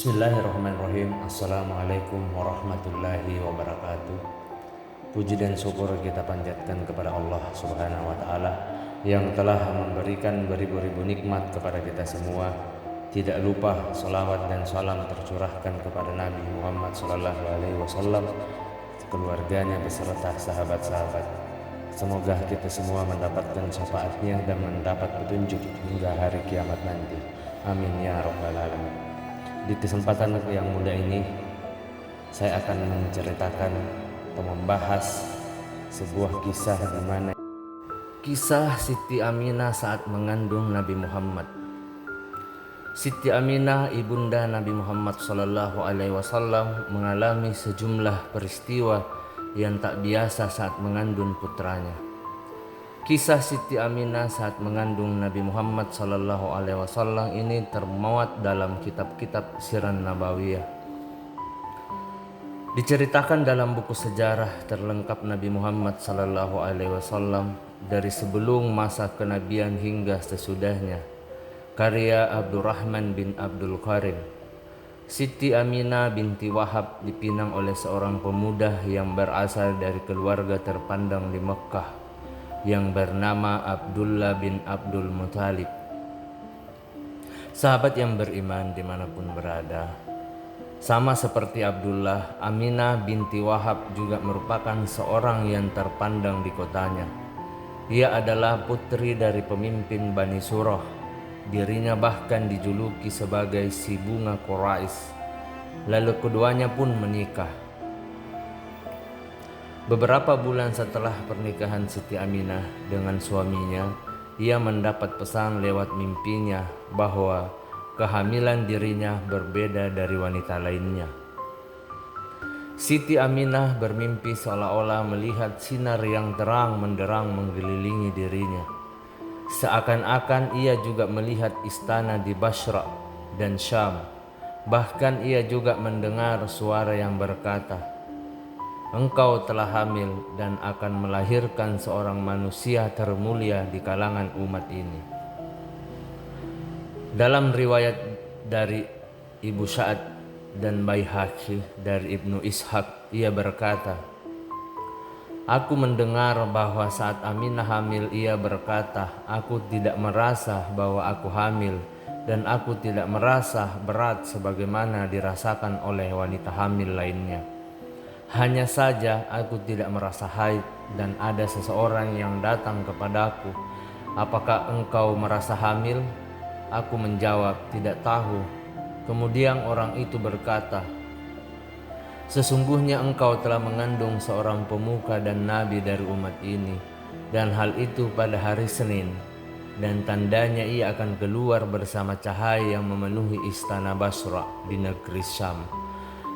Bismillahirrahmanirrahim. Assalamualaikum warahmatullahi wabarakatuh. Puji dan syukur kita panjatkan kepada Allah Subhanahu wa taala yang telah memberikan beribu-ribu nikmat kepada kita semua. Tidak lupa salawat dan salam tercurahkan kepada Nabi Muhammad sallallahu alaihi wasallam, keluarganya beserta sahabat-sahabat. Semoga kita semua mendapatkan syafaatnya dan mendapat petunjuk hingga hari kiamat nanti. Amin ya rabbal alamin. Di kesempatan yang mulia ini, saya akan menceritakan atau membahas sebuah kisah di mana kisah Siti Aminah saat mengandung Nabi Muhammad. Siti Aminah, ibunda Nabi Muhammad sallallahu alaihi wasallam, mengalami sejumlah peristiwa yang tak biasa saat mengandung putranya. Kisah Siti Aminah saat mengandung Nabi Muhammad sallallahu alaihi wasallam ini termuat dalam kitab-kitab Sirah Nabawiyah. Diceritakan dalam buku sejarah terlengkap Nabi Muhammad sallallahu alaihi wasallam dari sebelum masa kenabian hingga sesudahnya. Karya Abdurrahman bin Abdul Karim. Siti Aminah binti Wahab dipinang oleh seorang pemuda yang berasal dari keluarga terpandang di Mekah yang bernama Abdullah bin Abdul Muthalib. Sahabat yang beriman dimanapun berada. Sama seperti Abdullah, Aminah binti Wahab juga merupakan seorang yang terpandang di kotanya. Ia adalah putri dari pemimpin Bani Surah. Dirinya bahkan dijuluki sebagai si bunga Quraisy. Lalu keduanya pun menikah. Beberapa bulan setelah pernikahan Siti Aminah dengan suaminya, ia mendapat pesan lewat mimpinya bahwa kehamilan dirinya berbeda dari wanita lainnya. Siti Aminah bermimpi seolah-olah melihat sinar yang terang menderang mengelilingi dirinya. Seakan-akan ia juga melihat istana di Basra dan Syam. Bahkan ia juga mendengar suara yang berkata, "Engkau telah hamil dan akan melahirkan seorang manusia termulia di kalangan umat ini." Dalam riwayat dari Ibu Sa'ad dan Baihaqi dari Ibnu Ishaq, ia berkata, "Aku mendengar bahwa saat Aminah hamil ia berkata, aku tidak merasa bahwa aku hamil dan aku tidak merasa berat sebagaimana dirasakan oleh wanita hamil lainnya. Hanya saja aku tidak merasa haid dan ada seseorang yang datang kepadaku, 'Apakah engkau merasa hamil?' Aku menjawab, 'Tidak tahu.' Kemudian orang itu berkata, 'Sesungguhnya engkau telah mengandung seorang pemuka dan nabi dari umat ini, dan hal itu pada hari Senin, dan tandanya ia akan keluar bersama cahaya yang memenuhi istana Basra di negeri Syam.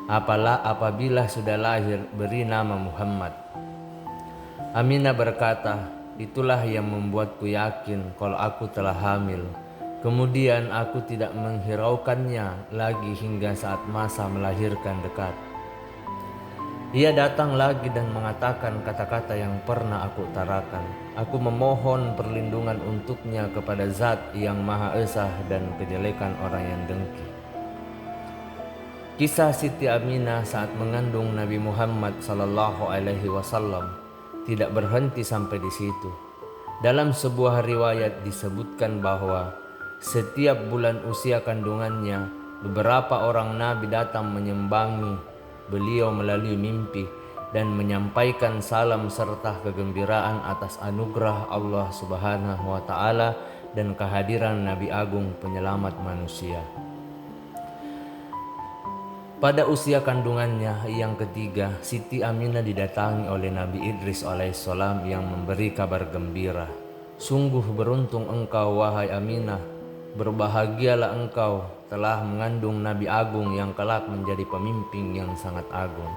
Apabila sudah lahir, beri nama Muhammad.' Aminah berkata, 'Itulah yang membuatku yakin kalau aku telah hamil. Kemudian aku tidak menghiraukannya lagi hingga saat masa melahirkan dekat. Ia datang lagi dan mengatakan kata-kata yang pernah aku utarakan. Aku memohon perlindungan untuknya kepada Zat yang Maha Esa dan kejelekan orang yang dengki.'" Kisah Siti Aminah saat mengandung Nabi Muhammad sallallahu alaihi wasallam tidak berhenti sampai di situ. Dalam sebuah riwayat disebutkan bahwa setiap bulan usia kandungannya, beberapa orang nabi datang menyambangi beliau melalui mimpi dan menyampaikan salam serta kegembiraan atas anugerah Allah Subhanahu wa taala dan kehadiran Nabi Agung penyelamat manusia. Pada usia kandungannya yang ketiga, Siti Aminah didatangi oleh Nabi Idris alaihissalam yang memberi kabar gembira. "Sungguh beruntung engkau wahai Aminah, berbahagialah engkau telah mengandung Nabi Agung yang kelak menjadi pemimpin yang sangat agung."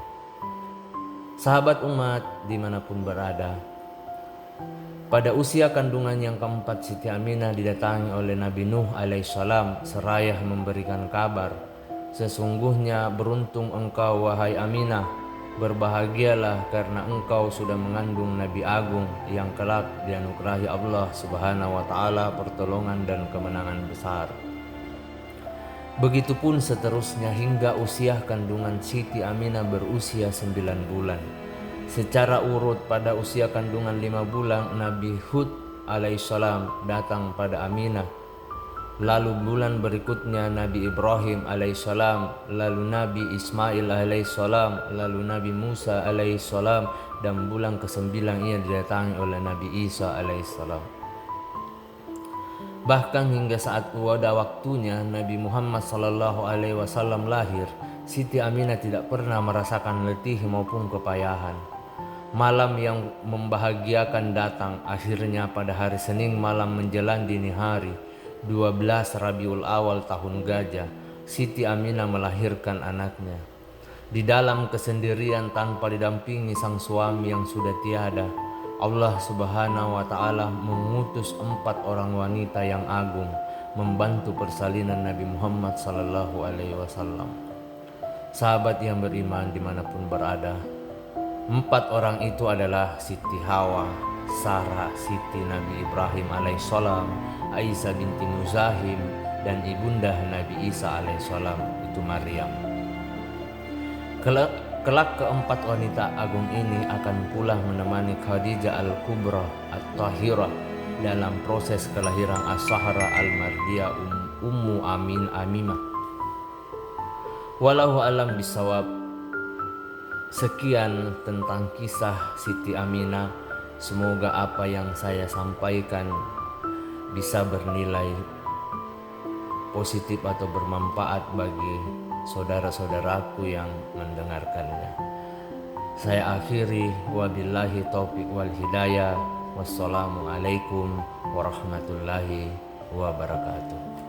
Sahabat umat dimanapun berada, pada usia kandungan yang keempat, Siti Aminah didatangi oleh Nabi Nuh alaihissalam seraya memberikan kabar, "Sesungguhnya beruntung engkau wahai Aminah, berbahagialah karena engkau sudah mengandung Nabi Agung yang kelak dianugerahi Allah Subhanahu wa taala pertolongan dan kemenangan besar." Begitupun seterusnya hingga usia kandungan Siti Aminah berusia 9 bulan. Secara urut pada usia kandungan 5 bulan Nabi Hud alaihissalam datang pada Aminah. Lalu bulan berikutnya Nabi Ibrahim alaihissalam, lalu Nabi Ismail alaihissalam, lalu Nabi Musa alaihissalam, dan bulan ke-9 ia didatangi oleh Nabi Isa alaihissalam. Bahkan hingga saat waktunya Nabi Muhammad SAW lahir, Siti Aminah tidak pernah merasakan letih maupun kepayahan. Malam yang membahagiakan datang. Akhirnya pada hari Senin malam menjelang dini hari 12 Rabiul Awal tahun Gajah, Siti Aminah melahirkan anaknya. Di dalam kesendirian tanpa didampingi sang suami yang sudah tiada, Allah Subhanahu wa Ta'ala mengutus 4 orang wanita yang agung membantu persalinan Nabi Muhammad Sallallahu Alaihi Wasallam. Sahabat yang beriman dimanapun berada, 4 orang itu adalah Siti Hawa, Sarah, Siti Nabi Ibrahim alaihissalam, Aisyah binti Muzahim, dan ibunda Nabi Isa alaihissalam, itu Maryam. Kelak ke-4 wanita agung ini akan pula menemani Khadijah Al-Kubra At-Tahirah dalam proses kelahiran As-Sahra Al-Mardiyah Ummu Aminah. Wallahu alam bisawab. Sekian tentang kisah Siti Aminah. Semoga apa yang saya sampaikan bisa bernilai positif atau bermanfaat bagi saudara-saudaraku yang mendengarkannya. Saya akhiri, wabillahi taufiq wal hidayah. Wassalamualaikum warahmatullahi wabarakatuh.